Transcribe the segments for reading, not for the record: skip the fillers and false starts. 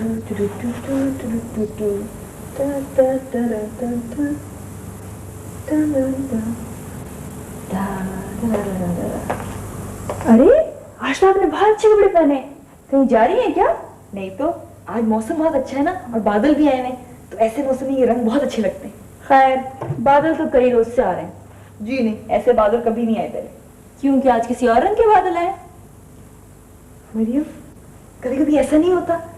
अरे आज तो आपने बहुत अच्छे कपड़े पहने, कहीं जा रही है क्या? नहीं तो आज मौसम बहुत अच्छा है ना, और बादल भी आए हैं, तो ऐसे मौसम में ये रंग बहुत अच्छे लगते हैं। खैर बादल तो कई रोज से आ रहे हैं। जी नहीं, ऐसे बादल कभी नहीं आए पहले। क्योंकि आज किसी और रंग के बादल आए। मरियम, कभी कभी ऐसा नहीं होता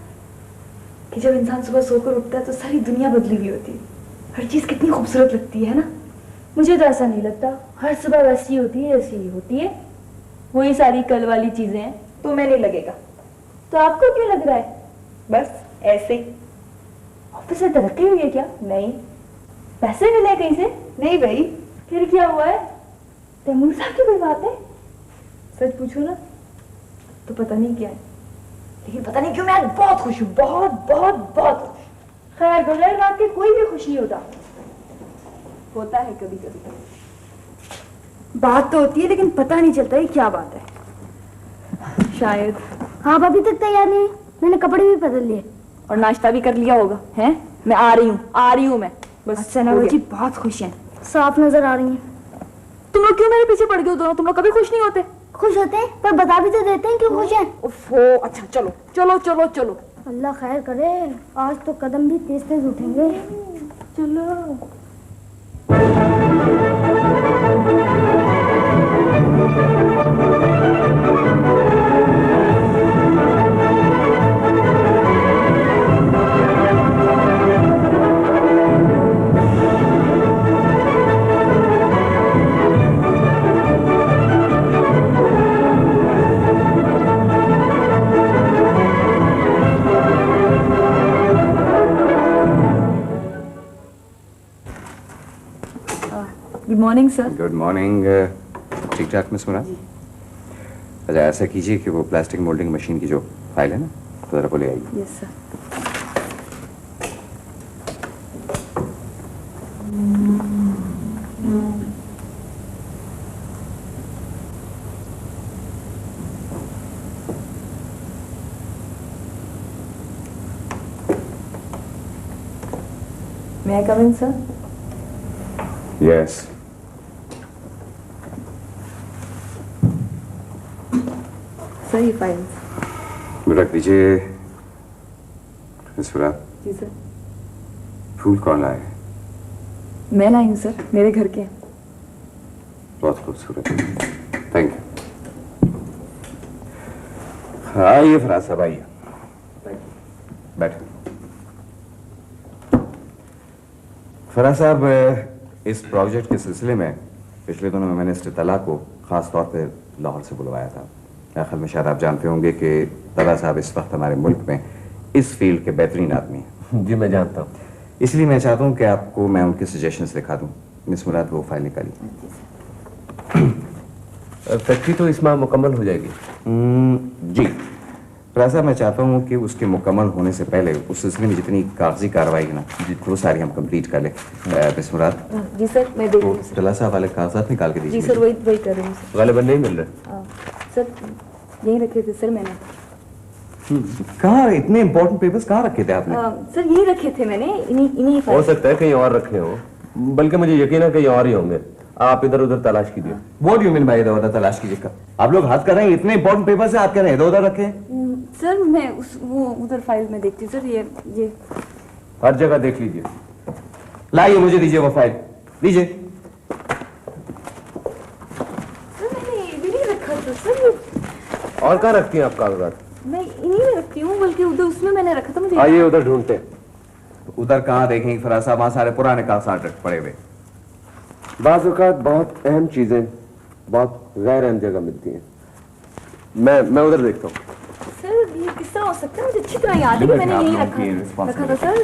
कि जब इंसान सुबह सोकर उठता है तो सारी दुनिया बदली हुई होती है, हर चीज कितनी खूबसूरत लगती है ना? मुझे तो ऐसा नहीं लगता, हर सुबह वैसी होती है ऐसी ही होती है, वही सारी कल वाली चीजें हैं। तो मैं नहीं लगेगा। तो आपको क्यों लग रहा है? बस ऐसे ही। ऑफिस में तरक्की हुई है क्या? नहीं। पैसे मिले हैं कहीं से? नहीं भाई। फिर क्या हुआ है? तैमूर साहब की कोई बात है? सच पूछो ना तो पता नहीं क्या है, लेकिन पता नहीं क्यों मैं आज बहुत खुश हूँ, बहुत बहुत बहुत खुश। खैर बगैर बात के कोई भी खुश नहीं होता। होता है कभी कभी। बात तो होती है लेकिन पता नहीं चलता है क्या बात है। शायद। हाँ अभी तक तैयार नहीं, मैंने कपड़े भी बदल लिए और नाश्ता भी कर लिया होगा। हैं? मैं आ रही हूँ मैं बस। अच्छा नवल जी बहुत खुश हैं। साफ नजर आ रही हैं। तुम लोग क्यों मेरे पीछे पड़ गए हो दोनों? तुम लोग कभी खुश नहीं होते? खुश होते हैं पर बता भी तो देते हैं क्यों खुश हैं। ओफो, अच्छा चलो चलो चलो चलो। अल्लाह खैर करे, आज तो कदम भी तेज तेज उठेंगे। चलो। Good morning sir. Good morning. ठीक ठाक मिस मुराद? अच्छा ऐसा कीजिए कि वो प्लास्टिक मोल्डिंग मशीन की जो फाइल है ना, तो जरा वो ले आइए। Yes sir. May I come in, sir? Yes. Sir ये फाइल। रख दीजिए मिस मुराद। जी सर। फूल कौन लाए? मैं लाई हूँ सर, मेरे घर के। बहुत खूबसूरत। Thank you. हाँ ये फराज साहब आइए, बैठे। फराज साहब, इस प्रोजेक्ट के सिलसिले में पिछले दिनों में मैंने मिस्टर तला को खास तौर पे लाहौर से बुलवाया था। आखिर में शायद आप जानते होंगे कि तला साहब इस वक्त हमारे मुल्क में इस फील्ड के बेहतरीन आदमी हैं। जी मैं जानता हूँ। इसलिए मैं चाहता हूँ कि आपको मैं उनके सजेशंस दिखा दूँ। मिस मुराद वो फाइल निकाली। फैक्ट्री तो इस माह मुकम्मल हो जाएगी। जी फराज साहब, मैं चाहता हूँ कि उसके मुकम्मल होने से पहले उस सिलसिले में जितनी कागजी कार्रवाई है ना वो सारी हम कंप्लीट कर लें। मिस मुराद। जी सर, मैं देख तो तला साहब वाले कागजात निकाल के दीजिए। जी सर, वही कर रही हूँ सर। गालिबन नहीं मिल रहे। सर यही रखे थे सर मैंने। कहाँ इतने इंपॉर्टेंट पेपर्स कहाँ रखे थे आपने? सर यही रखे थे मैंने, इन्हीं हो सकता है कहीं और रखे हो, बल्कि मुझे यकीन है कहीं और ही होंगे। आप इधर उधर तलाश कीजिए। What do you mean by इधर उधर तलाश कीजिए? आप लोग हद कर रहे हैं, इतने इंपॉर्टेंट पेपर्स है, आप कह रहे हैं इधर उधर रखे? सर मैं वो उधर फाइल में देखती हूँ सर। ये हर जगह देख लीजिए। लाइए मुझे दीजिए वो फाइल, दीजिए। सर मैंने ये भी नहीं रखा था सर। और कहाँ रखती हैं आप कागजात? मैं इन्हीं में रखती हूँ, बल्कि उधर उसमें मैंने रखा था। मुझे आइए उधर ढूंढते। उधर कहाँ देखेंगे फराज साहब, वहाँ सारे पुराने कागजात पड़े हुए। बाज़ औक़ात बहुत अहम चीजें बहुत गैर अहम जगह मिलती हैं। मैं उधर देखता हूँ। सर ये किस तरह हो सकता है? मुझे अच्छी तरह याद है कि मैंने यही रखा था सर।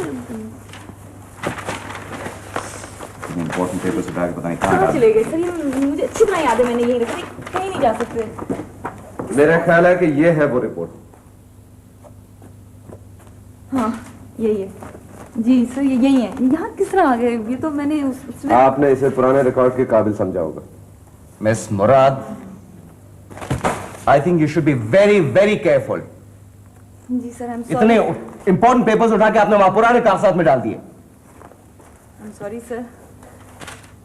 इंपॉर्टेंट पेपर्स उठा के पता नहीं कहाँ कहाँ चले गए सर? ये मुझे अच्छी तरह याद है, मैंने यही रखा, कहीं नहीं जा सकते। मेरा ख्याल है कि ये है वो रिपोर्ट। हाँ यही है जी सर, ये यही है। यहाँ किस तरह आ गए? ये तो मैंने उसमें। आपने इसे पुराने रिकॉर्ड के काबिल समझा होगा। Miss Murad, I think you should be very, very careful. जी सर, I'm इतने इंपॉर्टेंट पेपर्स उठा के आपने वहां पुराने कागजात में डाल दिए। I'm sorry sir.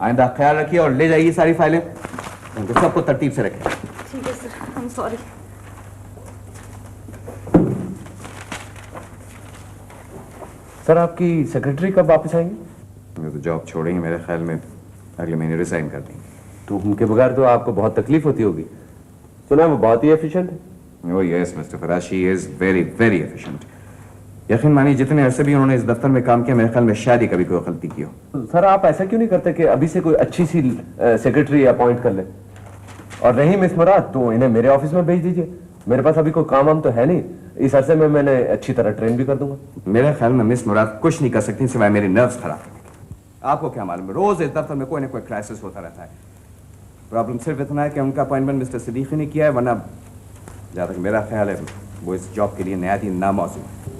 आइंदा ख्याल रखिए और ले जाइए सारी फाइलें, उनको सबको तरतीब से रखें। ठीक है सर, I'm sorry। सर आपकी सेक्रेटरी कब वापस आएंगे? मैं तो जॉब छोड़ेंगे, मेरे ख्याल में अगले महीने रिजाइन कर देंगे। तो उनके बगैर तो आपको बहुत तकलीफ होती होगी। सुना है वो बहुत ही एफिशिएंट है। Oh yes mister Faraz, she is very very efficient. यकीन मानिए जितने अरसे भी उन्होंने इस दफ्तर में काम किया, मेरे ख्याल में शायद ही कभी कोई गलती की हो। सर आप ऐसा क्यों नहीं करते कि अभी से कोई अच्छी सी सेक्रेटरी अपॉइंट कर ले, और नहीं मिस मुराद तो इन्हें मेरे ऑफिस में भेज दीजिए। मेरे पास अभी कोई काम वाम तो है नहीं, इस अरसे में मैंने अच्छी तरह ट्रेन भी कर दूंगा। मेरे ख्याल में मिस मुराद कुछ नहीं कर सकती सिवाय मेरी नर्व्स खराब करने के। आपको क्या मालूम, रोज इस दफ्तर में कोई ना कोई क्राइसिस होता रहता है। प्रॉब्लम सिर्फ इतना है कि उनका अपॉइंटमेंट मिस्टर सिद्दीकी ने किया है, वरना जहाँ तक मेरा ख्याल है वो इस जॉब के लिए नहायत ही नामौजूद है।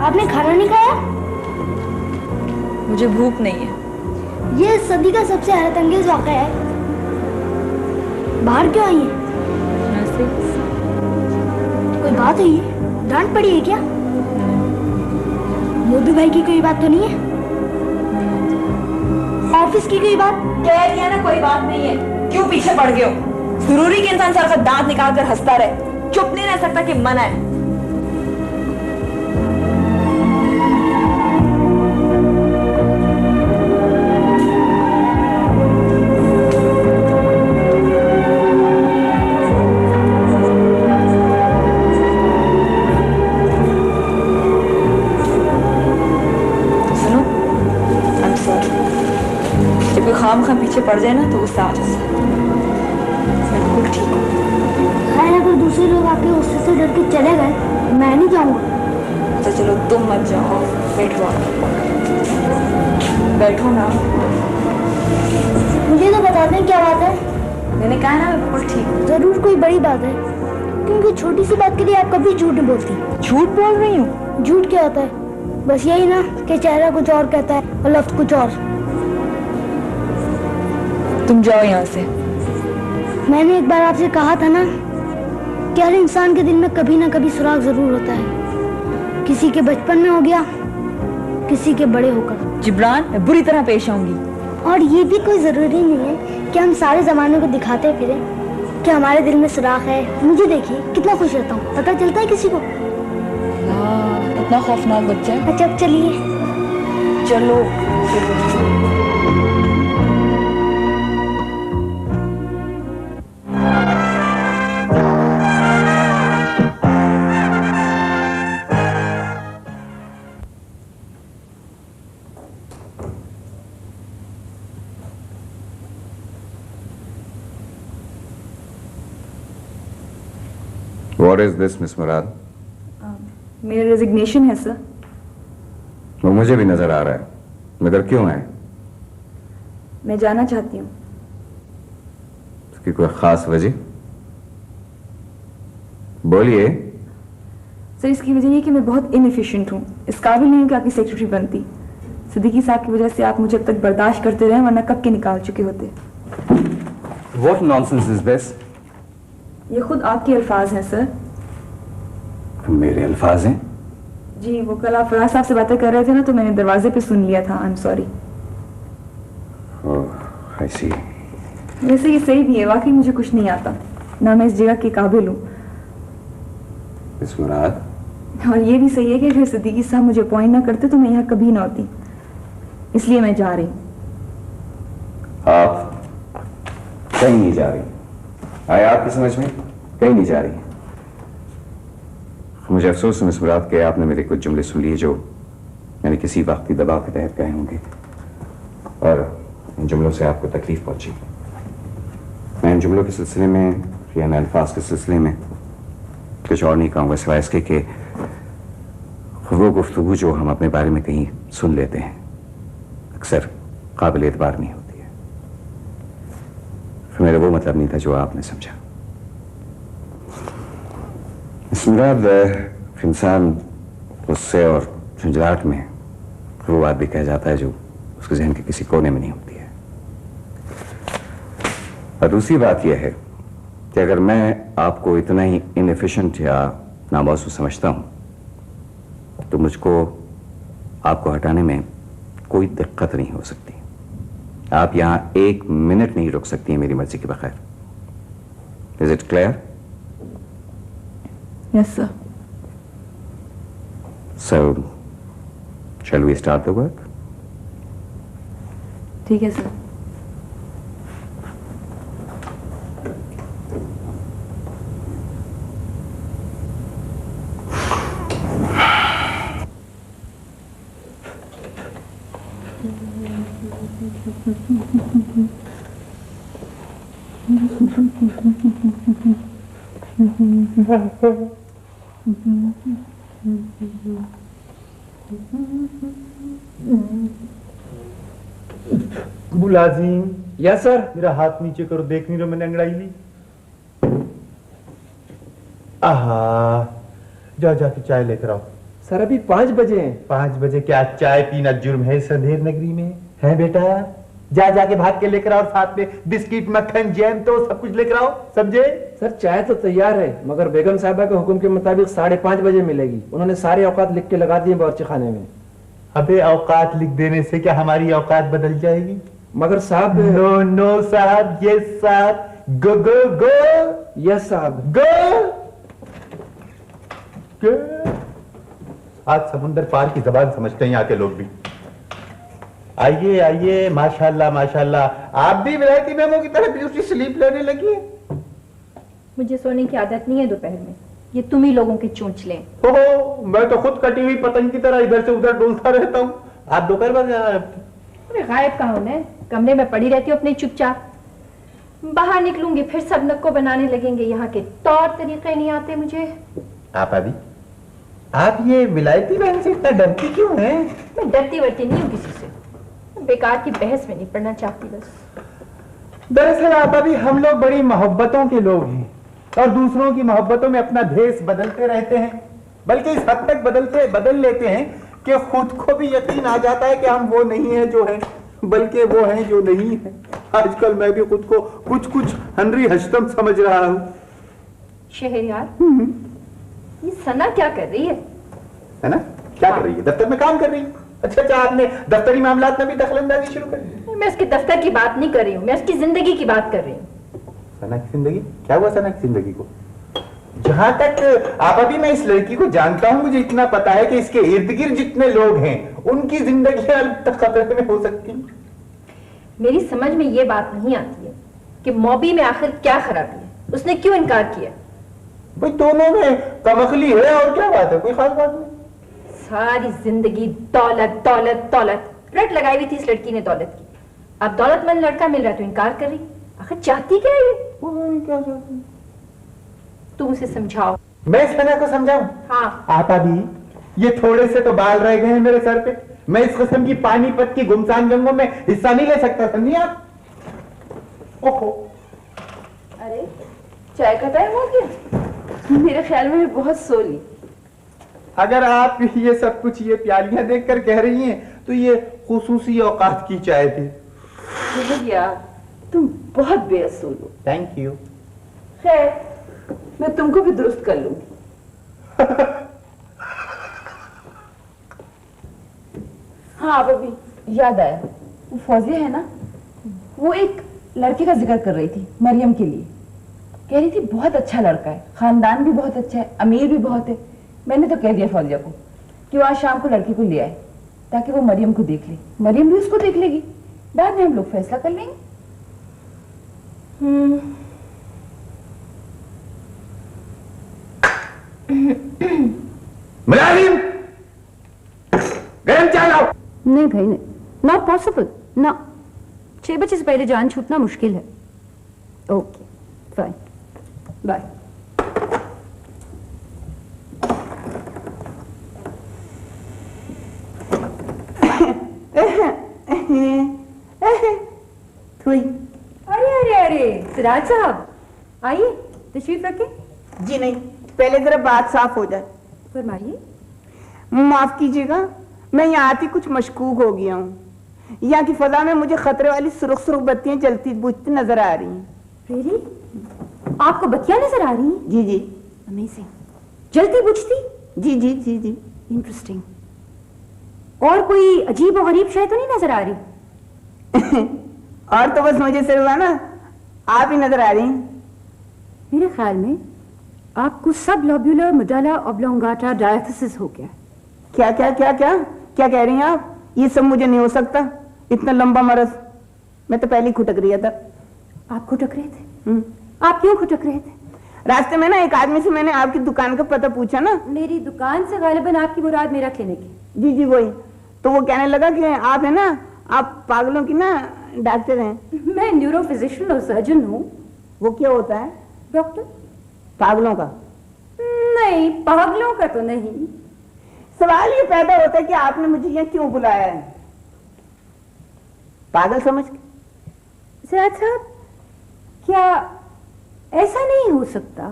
आपने खाना नहीं खाया? मुझे भूख नहीं है। ये सदी का सबसे हैरतअंगेज वाक़या है। बाहर क्यों आई है? वैसे कोई बात हुई है? डांट पड़ी है क्या? मोदी भाई की कोई बात तो नहीं है? ऑफिस की कोई बात? कह दिया ना कोई बात नहीं है, क्यों पीछे पड़ गए हो? जरूरी कि इंसान सर का दांत निकाल कर हंसता रहे, चुप नहीं रह सकता कि मना है। खाम पीछे पड़ जाए ना तो गुस्सा आ जाता है। बिल्कुल ठीक हो। खैर अगर दूसरे लोग आके उससे से डर के चले गए, मैं नहीं जाऊंगा। तो चलो तुम मत जाओ, बैठो बैठो ना। मुझे तो बता दें क्या बात है। मैंने कहा ना मैं बिल्कुल ठीक हूँ। जरूर कोई बड़ी बात है, क्योंकि छोटी सी बात के लिए आप कभी झूठ नहीं बोलती। झूठ बोल रही हूँ? झूठ क्या होता है? बस यही ना कि चेहरा कुछ और कहता है और लफ्ज कुछ और। तुम जाओ यहाँ से। मैंने एक बार आपसे कहा था ना कि हर इंसान के दिल में कभी ना कभी सुराग जरूर होता है। किसी के बचपन में हो गया, किसी के बड़े होकर। जिब्रान, मैं बुरी तरह पेश आऊंगी। और ये भी कोई जरूरी नहीं है कि हम सारे जमाने को दिखाते फिरे कि हमारे दिल में सुराग है। मुझे देखिए कितना खुश रहता हूँ, पता चलता है किसी को? इतना खौफनाक बच्चा है। अच्छा अब चलिए। चलो। What is this, Miss Murad? मेरा रेजिग्नेशन है सर। वो मुझे भी नजर आ रहा है, मगर क्यों है? मैं जाना चाहती हूँ। उसकी कोई खास वजह? बोलिए। सर इसकी वजह ये कि मैं बहुत इनएफिशिएंट हूँ, इस काबिल नहीं हूँ कि आपकी सेक्रेटरी बनती। सिद्दीकी साहब की वजह से आप मुझे अब तक बर्दाश्त करते रहे, वरना कब के निकाल चुके होते। What nonsense is this? ये खुद आपके अल्फाज हैं सर। मेरे अल्फाज हैं? जी, वो कल आप फराज साहब से बातें कर रहे थे ना, तो मैंने दरवाजे पे सुन लिया था। I am sorry. Oh, I see। वैसे ये सही भी है, वाकई मुझे कुछ नहीं आता, ना मैं इस जगह के काबिल हूँ। मिस मुराद, और ये भी सही है कि अगर सिद्दीकी साहब मुझे अपॉइंट ना करते तो मैं यहाँ कभी ना होती, इसलिए मैं जा रही हूँ। आप कहीं नहीं जा रही। आया आपकी समझ में? कहीं नहीं जा रही। मुझे अफसोस है मिस मुराद के आपने मेरे कुछ जुमले सुन लिए जो मैंने किसी वक्ती दबाव के तहत कहे होंगे और इन जुमलों से आपको तकलीफ पहुंची। मैं इन जुमलों के सिलसिले में या इन अल्फाज के सिलसिले में कुछ और नहीं कहूँगा सिवाय इसके कि वो गुफ्तगू जो हम अपने बारे में कहीं सुन लेते हैं अक्सर काबिल एतबार नहीं होती है। मेरा वो मतलब नहीं था जो आपने समझा। इस मुराद इंसान गुस्से और झुंझलाहट में वो बात भी कह जाता है जो उसके जहन के किसी कोने में नहीं होती है। और दूसरी बात यह है कि अगर मैं आपको इतना ही इनएफिशिएंट या नामौजूद समझता हूं तो मुझको आपको हटाने में कोई दिक्कत नहीं हो सकती। आप यहां 1 मिनट नहीं रुक सकती हैं मेरी मर्जी के बगैर। Is it clear? Yes sir. So, shall we start the work? ठीक है सर। मुलाजिम, यस सर। मेरा हाथ नीचे करो, देख नहीं रहे मैंने अंगड़ाई ली। आहा, जाओ जाके चाय लेकर आओ। सर अभी 5 बजे हैं। 5 बजे क्या चाय पीना जुर्म है इस अंधेर नगरी में? है बेटा, जा जाके भाग के लेकर आओ, साथ में बिस्किट मक्खन जैम तो सब कुछ लेकर आओ, समझे? सर चाय तो तैयार है मगर बेगम साहबा के हुक्म के मुताबिक 5:30 बजे मिलेगी। उन्होंने सारे औकात लिख के लगा दिए बावर्ची खाने में। अबे औकात लिख देने से क्या हमारी औकात बदल जाएगी? मगर साहब। नो नो साहब, यस साहब, गो गो गो। यस साहब। गो गो। आज समुंदर पार की जबान समझते हैं यहाँ के लोग भी। आइए आइए, माशाल्लाह माशाल्लाह, आप भी विलायती मेमो की तरह ब्यूटी स्लीप लेने लगी हैं। मुझे सोने की आदत नहीं है दोपहर में, ये तुम ही लोगों के चोंचले। ओहो, मैं तो खुद कटी हुई पतंग की तरह इधर से उधर डोलता रहता हूँ। आप दोपहर में अरे गायब कहाँ हूं? कमरे में पड़ी रहती हूँ अपने चुपचाप। बाहर निकलूंगी फिर सब नक्को बनाने लगेंगे। यहाँ के तौर तरीके नहीं आते मुझे। आप अभी आप ये विलायती बहन से इतना डरती क्यों हैं? मैं डरती वरती नहीं हूँ किसी से, बेकार की बहस में नहीं पड़ना चाहती बस। दरअसल आप अभी हम लोग बड़ी मोहब्बतों के लोग हैं और दूसरों की मोहब्बतों में अपना भेष बदलते रहते हैं, बल्कि इस हद तक बदल लेते हैं कि खुद को भी यकीन आ जाता है कि हम वो नहीं है जो है, बल्कि वो हैं जो नहीं है। आजकल मैं भी खुद को कुछ हनरी हश्तम समझ रहा हूँ। शहरयार, ये सना क्या कर रही है ना? क्या कर रही है? दफ्तर में काम कर रही है। अच्छा, आपने दफ्तरी मामलात में भी दखलंदाजी शुरू कर दी? मैं उसके दफ्तर की बात नहीं कर रही हूँ, मैं उसकी जिंदगी की बात कर रही हूँ। सना की जिंदगी? क्या हुआ सना की जिंदगी को? जहां तक आप अभी मैं इस लड़की को जानता हूं, मुझे इतना पता है कि इसके इर्द गिर्द जितने लोग हैं उनकी जिंदगी अब तक खतरे में हो सकती है। मेरी समझ में ये बात नहीं आती है कि मॉबी में आखिर क्या खराबी है, उसने क्यों इनकार किया? भाई दोनों में कमकली है और क्या बात है, कोई खास बात नहीं। सारी जिंदगी दौलत दौलत दौलत, रट लगाई हुई थी इस लड़की ने दौलत की। अब दौलतमंद लड़का मिल रहा है तो इनकार कर रही। आखिर चाहती क्या है ये? क्या चाहती? तुम उसे समझाओ। मैं सना को समझाऊं? हाँ। आप अभी ये थोड़े से तो बाल रह गए हैं मेरे सर पे, मैं इस किस्म की पानीपत की गुमसान जंगों में हिस्सा नहीं ले सकता, समझिए आप? ओहो, अरे चाय का टाइम हो गया? मेरे ख्याल में बहुत सो ली। अगर आप ये सब कुछ ये प्यालियां देखकर कह रही हैं तो ये खुसूसी औकात की चाय थी। यार तुम बहुत बेअसूल हो। Thank you. खैर, मैं तुमको भी दुरुस्त कर लूंगी। हाँ अभी याद आया, वो फौजिया है ना, वो एक लड़के का जिक्र कर रही थी मरियम के लिए। कह रही थी बहुत अच्छा लड़का है, खानदान भी बहुत अच्छा है, अमीर भी बहुत है। मैंने तो कह दिया फौजिया को कि वो आज शाम को लड़के को ले आए ताकि वो मरियम को देख ले, मरियम भी उसको देख लेगी, बाद में हम लोग फैसला कर लेंगे। नहीं भाई नहीं, नॉट पॉसिबल ना। 6 बजे से पहले जान छूटना मुश्किल है। Okay fine, bye. अरे अरे अरे सिराज साहब, आइए तशरीफ रखें। जी नहीं, पहले जरा बात साफ हो जाए। फरमाइए। माफ कीजिएगा, मैं यहाँ आती कुछ मशकूक हो गया हूँ। यहाँ की फजा में मुझे खतरे वाली सुर्ख सुर्ख बत्तियां जलती बुझती नजर आ रही हैं। Really? आपको बत्तियां नजर आ रही हैं? जी जी। अमेजिंग। जलती बुझती? जी जी जी जी। इंटरेस्टिंग। और कोई अजीब और गरीब शय तो नहीं नजर आ रही? और तो बस मुझे सिर्फ है ना आप ही नजर आ रही हैं। मेरे ख्याल में आपको सब लोब्यूलर मेडुला ऑब्लोंगाटा डायथिसिस हो गया। क्या क्या क्या क्या क्या कह रही हैं आप? ये सब मुझे नहीं हो सकता, इतना लंबा मरज। मैं तो पहले ही खुटक रही था। आप खुटक रहे थे? आप क्यों खुटक रहे थे? रास्ते में ना एक आदमी से मैंने आपकी दुकान का पता पूछा ना। मेरी दुकान से गालिबन आपकी मुराद मेरा क्लिनिक है। जी जी वही। तो वो कहने लगा कि आप है ना, आप पागलों की ना डॉक्टर हैं। मैं न्यूरो फिजिशियन और सर्जन हूँ। वो क्या होता है? डॉक्टर। पागलों का? नहीं, पागलों का तो नहीं। सवाल ये पैदा होता है कि आपने मुझे यहाँ क्यों बुलाया है? पागल समझ के? सिराज साहब, क्या ऐसा नहीं हो सकता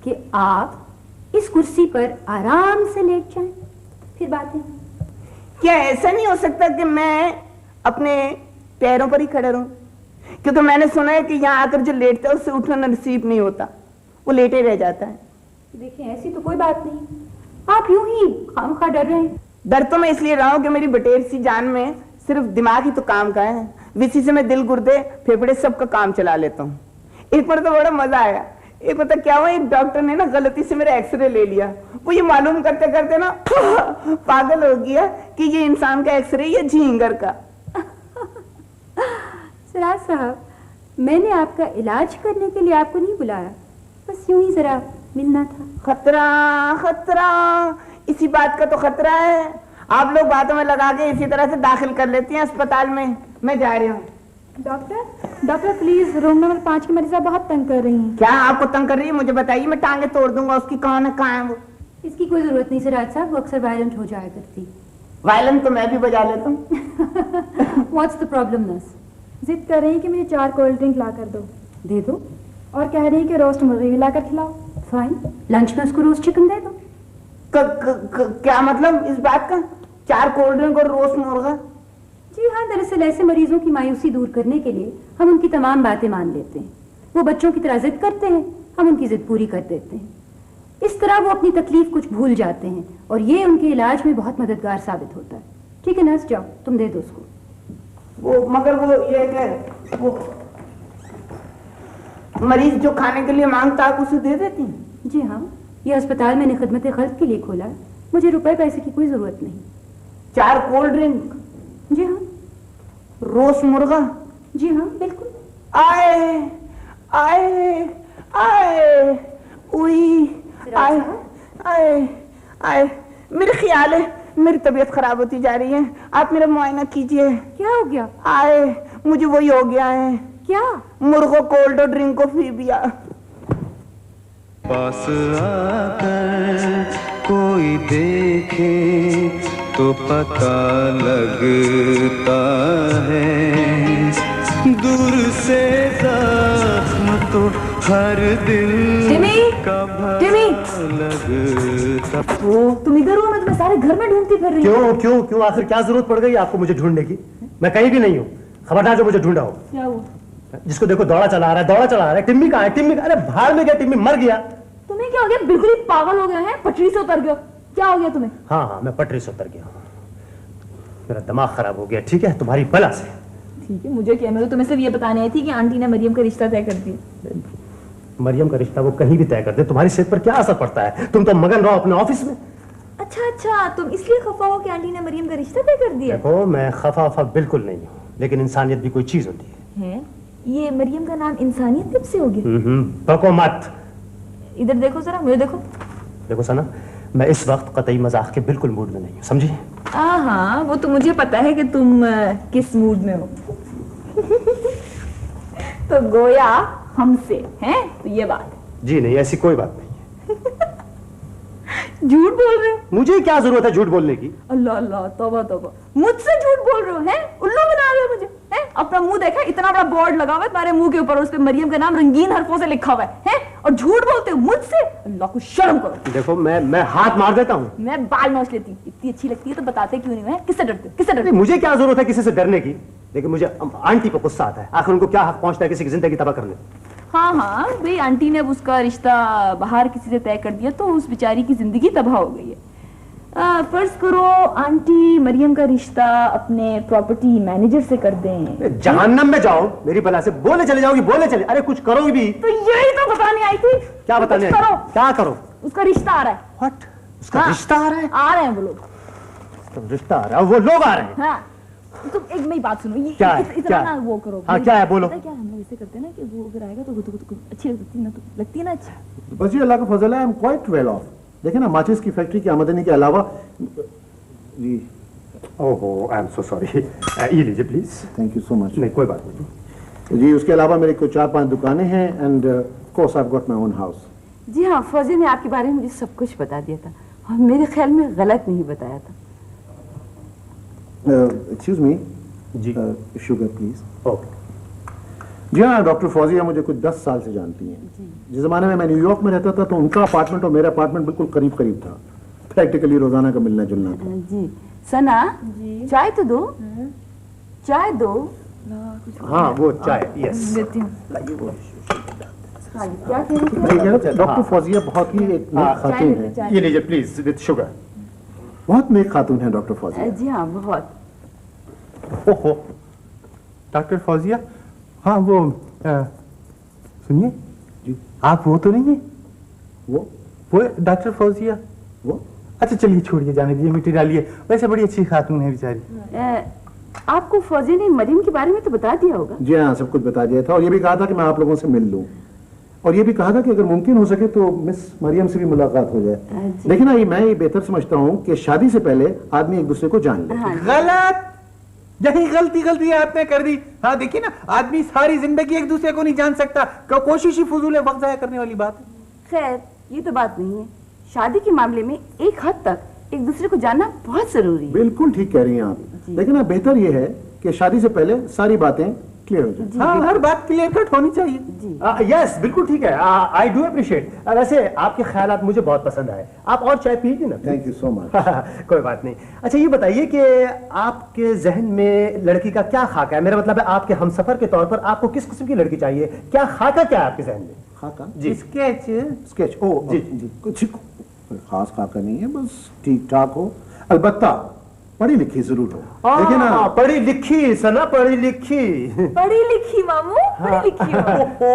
कि आप इस कुर्सी पर आराम से लेट जाएं, फिर बातें? क्या ऐसा नहीं हो सकता कि मैं अपने पैरों पर ही खड़े रहूं? क्योंकि मैंने सुना है कि यहाँ आकर जो लेटता है उससे उठना नसीब नहीं होता, वो लेटे रह जाता है। देखिए, ऐसी तो कोई बात नहीं, आप यूं ही खामखा डर रहे हैं। डर तो मैं इसलिए रहा हूं कि मेरी बटेर सी जान में सिर्फ दिमाग ही तो काम का है, इसी से मैं दिल गुर्दे फेफड़े सबका काम चला लेता हूँ। एक बार तो बड़ा मजा आया। एक पता क्या हुआ, एक डॉक्टर ने ना गलती से मेरा एक्सरे ले लिया। वो ये मालूम करते करते ना पागल हो गया कि ये इंसान का एक्सरे या झींगर का। सिराज साहब, मैंने आपका इलाज करने के लिए आपको नहीं बुलाया, बस यूं ही जरा मिलना था। खतरा खतरा, इसी बात का तो खतरा है। आप लोग बातों में लगा के इसी तरह से दाखिल कर लेती हैं अस्पताल में। मैं जा रही हूँ। डॉक्टर प्लीज, रूम नंबर 5 की मरीजा बहुत तंग कर रही हैं। क्या आपको तंग कर रही है? मुझे बताइए, मैं टांगे तोड़ दूंगा उसकी। कहाँ है वो? इसकी कोई जरूरत नहीं सिराज साहब, वो अक्सर वायलेंट हो जाया करती। वायलेंट तो मैं भी बजा लेता हूँ। What's the problem nurse? जिद कर रही है कि मुझे 4 कोल्ड ड्रिंक ला कर दो। दे दो। और कह रही है कि रोस्ट मुर्गी भी ला कर खिलाओ। फाइन, लंच में उसको रोस्ट चिकन दे दो। क्या मतलब इस बात का? 4 कोल्ड ड्रिंक और रोस्ट मुर्गा? जी हाँ, दरअसल ऐसे मरीजों की मायूसी दूर करने के लिए हम उनकी तमाम बातें मान लेते हैं। वो बच्चों की तरह जिद करते हैं, हम उनकी जिद पूरी कर देते हैं। इस तरह वो अपनी तकलीफ कुछ भूल जाते हैं और ये उनके इलाज में बहुत मददगार साबित होता है। ठीक है नर्स, जाओ तुम दे दो उसको। वो मगर वो ये कि वो मरीज जो खाने के लिए मांगता आप उसे दे देती हैं? जी हाँ, ये अस्पताल मैंने खिदमत खल्क के लिए खोला है, मुझे रुपए पैसे की कोई जरूरत नहीं। 4 कोल्ड ड्रिंक? जी हाँ। रोस्ट मुर्गा? जी हाँ बिल्कुल। आए आए आए उई आए आए आए। मेरे ख्याल है मेरी तबीयत खराब होती जा रही है, आप मेरा मुआयना कीजिए। क्या हो गया? आए, मुझे वही हो गया है। क्या? मुर्गो कोल्ड और ड्रिंको फीबिया। पास आकर कोई देखे तो पता लगता है, दूर से जख्म तो हर दिल का लगता। तुम इधर हो? मैं तुम्हें सारे घर में ढूंढती फिर रही हूँ। क्यों क्यों आखिर क्या जरूरत पड़ गई आपको मुझे ढूंढने की? मैं कहीं भी नहीं हूँ, खबरदार जो मुझे ढूंढा हो। क्या हुआ? जिसको देखो दौड़ा चला आ रहा है। टिम्मी कहाँ है? टिम्मी, अरे भाड़ में गया, टिम्मी मर गया। तुम्हें क्या हो गया? बिल्कुल ही पागल हो गए हैं, पटरी से उतर गए। क्या हो गया तुम्हें? हाँ, मैं पटरी से उतर गया, मेरा दिमाग खराब हो गया। ठीक है, तुम्हारी बला से। ठीक है, मुझे क्या, मैं तो तुम्हें सिर्फ ये बताने आई थी कि आंटी ने मरियम का रिश्ता तय कर दिया। मरियम का रिश्ता वो कहीं भी तय कर दे, तुम्हारी सेहत पर क्या असर पड़ता है? तुम तो मगन रहो अपने ऑफिस में। अच्छा, तुम इसलिए खफा हो कि आंटी ने मरियम का रिश्ता तय कर दिया? देखो, मैं खफा बिल्कुल नहीं हूँ, लेकिन इंसानियत भी कोई चीज होती है। ये मरियम का नाम इंसानियत कब से हो गया? बको मत। इधर देखो जरा, मुझे देखो। देखो सना, मैं इस वक्त कतई मजाक के बिल्कुल मूड में नहीं हूँ, समझी? हाँ, वो तो मुझे पता है कि तुम किस मूड में हो। तो गोया हमसे हैं, तो ये बात है। जी नहीं, ऐसी कोई बात नहीं। झूठ बोल रहे हो? मुझे क्या जरूरत है झूठ बोलने की? अल्लाह अल्लाह, तौबा तौबा, मुझसे झूठ बोल रहे हो हैं? उल्लू बना रहे हो मुझे हैं? अपना मुंह देखा, इतना बड़ा बोर्ड लगा हुआ है तुम्हारे मुंह के ऊपर, उस पे मरियम का नाम रंगीन हरफों से लिखा हुआ है और झूठ बोलते हो मुझसे? अल्लाह को शर्म करो। देखो मैं हाथ मार देता हूँ। मैं बाल नोच लेती हूँ, इतनी अच्छी लगती है तो बताते क्यों नहीं है? किससे डरते हो? किससे डरते हो? मुझे क्या जरूरत है किसी से डरने की? लेकिन मुझे आंटी पर गुस्सा आता है, आखिर उनको क्या हक पहुंचता है किसी की जिंदगी तबाह करने? हाँ हाँ भाई, आंटी ने अब उसका रिश्ता बाहर किसी से तय कर दिया तो उस बेचारी की जिंदगी तबाह हो गई है। फर्ज करो आंटी मरियम का रिश्ता अपने प्रॉपर्टी मैनेजर से कर दें। जहन्नम में जाओ, मेरी बला से बोले चले जाओगी, बोले चले। अरे कुछ करोगी भी तो यही तो बताने आई थी। क्या बताने आई? करो, क्या करो? उसका रिश्ता आ रहा है। व्हाट? उसका रिश्ता आ रहा है? आ रहे हैं वो लोग। तो रिश्ता आ रहा है, वो लोग आ रहे हैं। हाँ, तुम एक मेरी बात सुनो, ये क्या है? इतना क्या? ना वो करो। हाँ, क्या है? बोलो। पता है क्या, हम लोग ऐसे करते हैं ना कि वो अगर आएगा तो अच्छी लगती है ना अच्छी। बस जी अल्लाह का फजल है, I am quite well of. देखिए ना, माचिस की फैक्ट्री की आमदनी के अलावा जी। ओहो, आई एम सो सॉरी। ये लीजिए please. Thank you so much. नहीं कोई बात नहीं जी। उसके अलावा मेरे को 4-5 दुकानें हैं and of course I have got my own house. जी हाँ, फौजी ने आपके बारे में मुझे सब कुछ बता दिया था और मेरे ख्याल में गलत नहीं बताया था। एक्सक्यूज मी जी। Sugar please. ओके। जी हाँ, डॉक्टर फौजिया मुझे कुछ 10 साल से जानती हैं। जिस जमाने में मैं न्यूयॉर्क में रहता था तो उनका अपार्टमेंट और मेरा अपार्टमेंट बिल्कुल करीब करीब था। प्रैक्टिकली रोजाना का मिलना जुलना था। जी। सना जी, चाय तो दो। चाय दो। हाँ वो चाय, यस। देती हूँ। क्या कह रही थी? डॉक्टर फौजिया बहुत ही एक नेक खातून है। ये लीजिए प्लीज विद शुगर। बहुत नेक खातून है डॉक्टर फौजिया। जी हाँ, बहुत। ओहो, डॉक्टर फौजिया, हाँ वो सुनिए जी, आप वो तो नहीं है? वो डॉक्टर फौजिया वो? अच्छा चलिए छोड़िए, जाने दीजिए, मिट्टी डालिए। वैसे बड़ी अच्छी खातून है बेचारी। आपको फौजी ने मरियम के बारे में तो बता दिया होगा? जी हाँ, सब कुछ बता दिया था और ये भी कहा था कि मैं आप लोगों से मिल लूं और ये भी कहा था कि अगर मुमकिन हो सके तो मिस मरियम से भी मुलाकात हो जाए। लेकिन ना मैं ये बेहतर समझता हूँ कि शादी से पहले आदमी एक दूसरे को जान ले। गलत, यही गलती आपने कर दी। हाँ देखिए ना, आदमी सारी जिंदगी एक दूसरे को नहीं जान सकता, कोशिश ही फजूल है, वक्त जाया करने वाली बात है। खैर ये तो बात नहीं है, शादी के मामले में एक हद तक एक दूसरे को जानना बहुत जरूरी है। बिल्कुल ठीक कह रही हैं आप, लेकिन ना बेहतर ये है कि शादी से पहले सारी बातें क्लियर हो जाए। हाँ, हर बात क्लियर कट होनी चाहिए। यस बिल्कुल ठीक है। I do appreciate. वैसे आपके ख्यालात मुझे बहुत पसंद आए। आप और चाय पीजिए ना। Thank you so much. कोई बात नहीं। अच्छा ये बताइए कि आपके जहन में लड़की का क्या खाका है? मेरा मतलब है आपके हमसफर के तौर पर आपको किस किस्म की लड़की चाहिए? क्या खाका क्या है आपके जहन में? खाका जी, स्केच। ओ जी, कुछ खास खाका नहीं है, बस ठीक ठाक हो, अलबत्ता पढ़ी लिखी जरूर हो। देखिए ना, पढ़ी लिखी सना, पढ़ी लिखी। पढ़ी लिखी मामू, पढ़ी लिखी हो।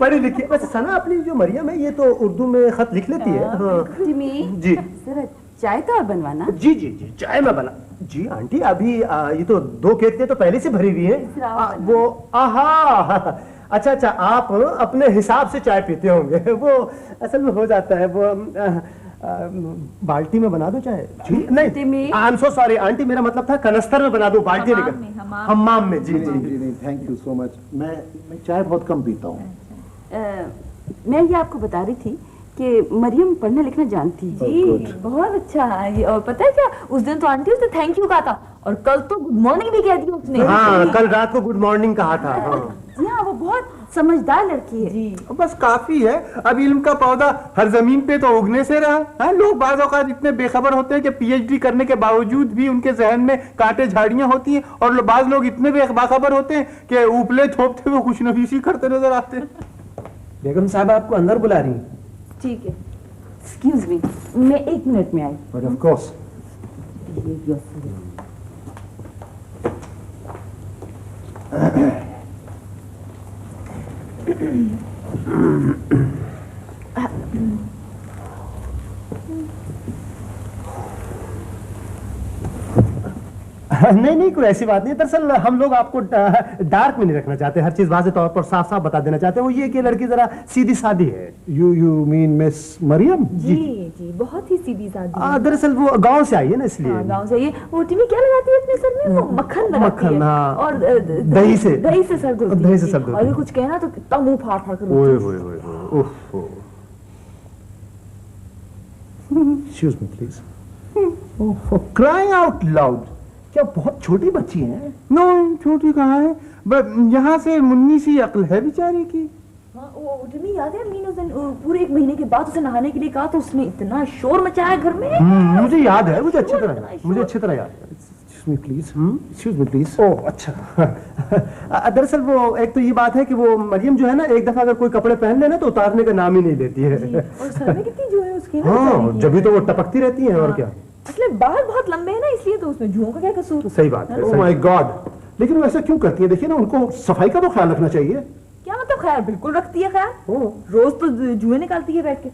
पढ़ी लिखी। वैसे सना अपनी जो मरियम है ये तो उर्दू में खत लिख लेती है। जी जरा चाय तो और बनवाना। जी जी जी, चाय में बना। जी आंटी, अभी ये तो 2 केतलियां तो पहले से भरी हुई है। वो आहा, अच्छा आप अपने हिसाब से चाय पीते होंगे। वो असल में हो जाता है वो बाल्टी में बना दो चाय। जी नहीं, I am so sorry aunty, मेरा मतलब था कनस्तर में बना दो, बाल्टी नहीं, हम्माम में। जी जी नहीं, थैंक यू सो मच। मैं चाय बहुत कम पीता हूँ। मैं ये आपको बता रही थी कि मरियम पढ़ना लिखना जानती है। जी बहुत अच्छा है। और पता है क्या, उस दिन तो आंटी उसने थैंक यू कहा था और कल तो गुड मॉर्निंग भी कह दिया उसने। हाँ, कल रात को गुड मॉर्निंग कहा था। जी हाँ, वो बहुत समझदार लड़की है। जी बस काफी है। अब इल्म का पौधा हर जमीन पे तो उगने से रहा है। लोग बाज़ औक़ात इतने बेखबर होते हैं कि पीएचडी करने के बावजूद भी उनके जहन में कांटे झाड़ियां होती हैं, और बाज लोग इतने बेखबर होते हैं कि उपले थोपते हुए खुशनफीसी करते नजर आते हैं। बेगम साहब आपको अंदर बुला रही हैं। ठीक है, एक्सक्यूज मी, मैं 1 मिनट में आई। But of course. नहीं नहीं, कोई ऐसी बात नहीं। दरअसल हम लोग आपको डार्क में नहीं रखना चाहते, हर चीज वाज़ेह तौर पर साफ साफ बता देना चाहते हैं। वो ये कि लड़की जरा सीधी सादी है। You mean miss Mariam? जी जी, बहुत ही सीधी सादी। दरअसल वो गांव से आई है ना, इसलिए। गांव से। ये वो टिमी क्या लगाती है अपने सर में? वो मक्खन लगाती मक्खन, है। हाँ। और दही से सर धुलती है। दही से सर धुलती है। और ये कुछ कहना तो कितना मुंह फाड़ फाड़ कर ओए ओए ओए ओह। Excuse me, please. Crying out loud, क्या बहुत छोटी बच्ची है? नो छोटी कहाँ है, यहाँ से मुन्नी सी अक्ल है बेचारी की। हाँ, वो टिमी याद है मीन उस दिन पूरे 1 महीने के बाद उसे नहाने के लिए कहा तो उसने इतना शोर मचाया घर में। मुझे याद है, मुझे अच्छी तरह याद है। Excuse me, please. Excuse me, please. ओह अच्छा। दरअसल वो एक तो ये बात है कि वो मरियम जो है ना, एक दफा अगर कोई कपड़े पहन लेना तो उतारने का नाम ही नहीं लेती है। और सर में कितनी जो है उसकी ना, हाँ, जब भी तो वो टपकती रहती है। और क्या, असले बाल बहुत लंबे हैं ना, इसलिए तो उसमें जुओं का क्या कसूर। सही बात है। Oh my God. लेकिन वो ऐसा क्यों करती है? देखिए ना, उनको सफाई का तो ख्याल रखना चाहिए। क्या मतलब ख्याल? बिल्कुल रखती है ख्याल, रोज तो जुए निकालती है बैठ के।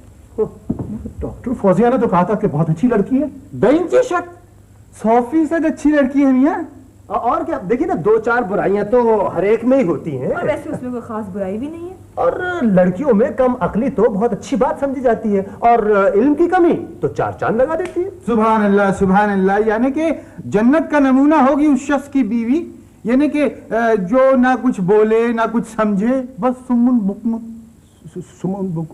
डॉक्टर फौजिया ने तो कहा था कि बहुत अच्छी लड़की है। बेशक 100% अच्छी लड़की है मियां। और क्या, देखिए ना, 2-4 बुराइयां तो हर एक में ही होती हैं। और वैसे उसमें कोई खास बुराई भी नहीं है। और लड़कियों में कम अकली तो बहुत अच्छी बात समझी जाती है, और इल्म की कमी तो 4 चांद लगा देती है। सुभान अल्लाह सुभान अल्लाह। यानी कि जन्नत का नमूना होगी उस शख्स की बीवी, यानी कि जो ना कुछ बोले ना कुछ समझे, बस सुमुन बुक।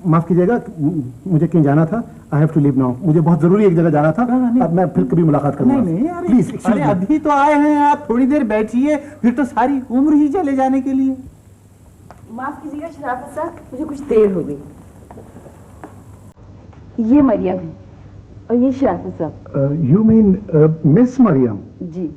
माफ कीजिएगा, मुझे कहीं जाना था। I have to leave now. मुझे बहुत जरूरी एक जगह जाना था। अब मैं फिर कभी मुलाकात करूंगा। नहीं यार, प्लीज। अरे अभी तो आए हैं आप, थोड़ी देर बैठिए, फिर तो सारी उम्र ही चले जाने के लिए। माफ कीजिएगा शराफत साहब, मुझे कुछ देर हो गई। ये मरियम है और ये शराफत साहब। You mean miss Mariam? Ji.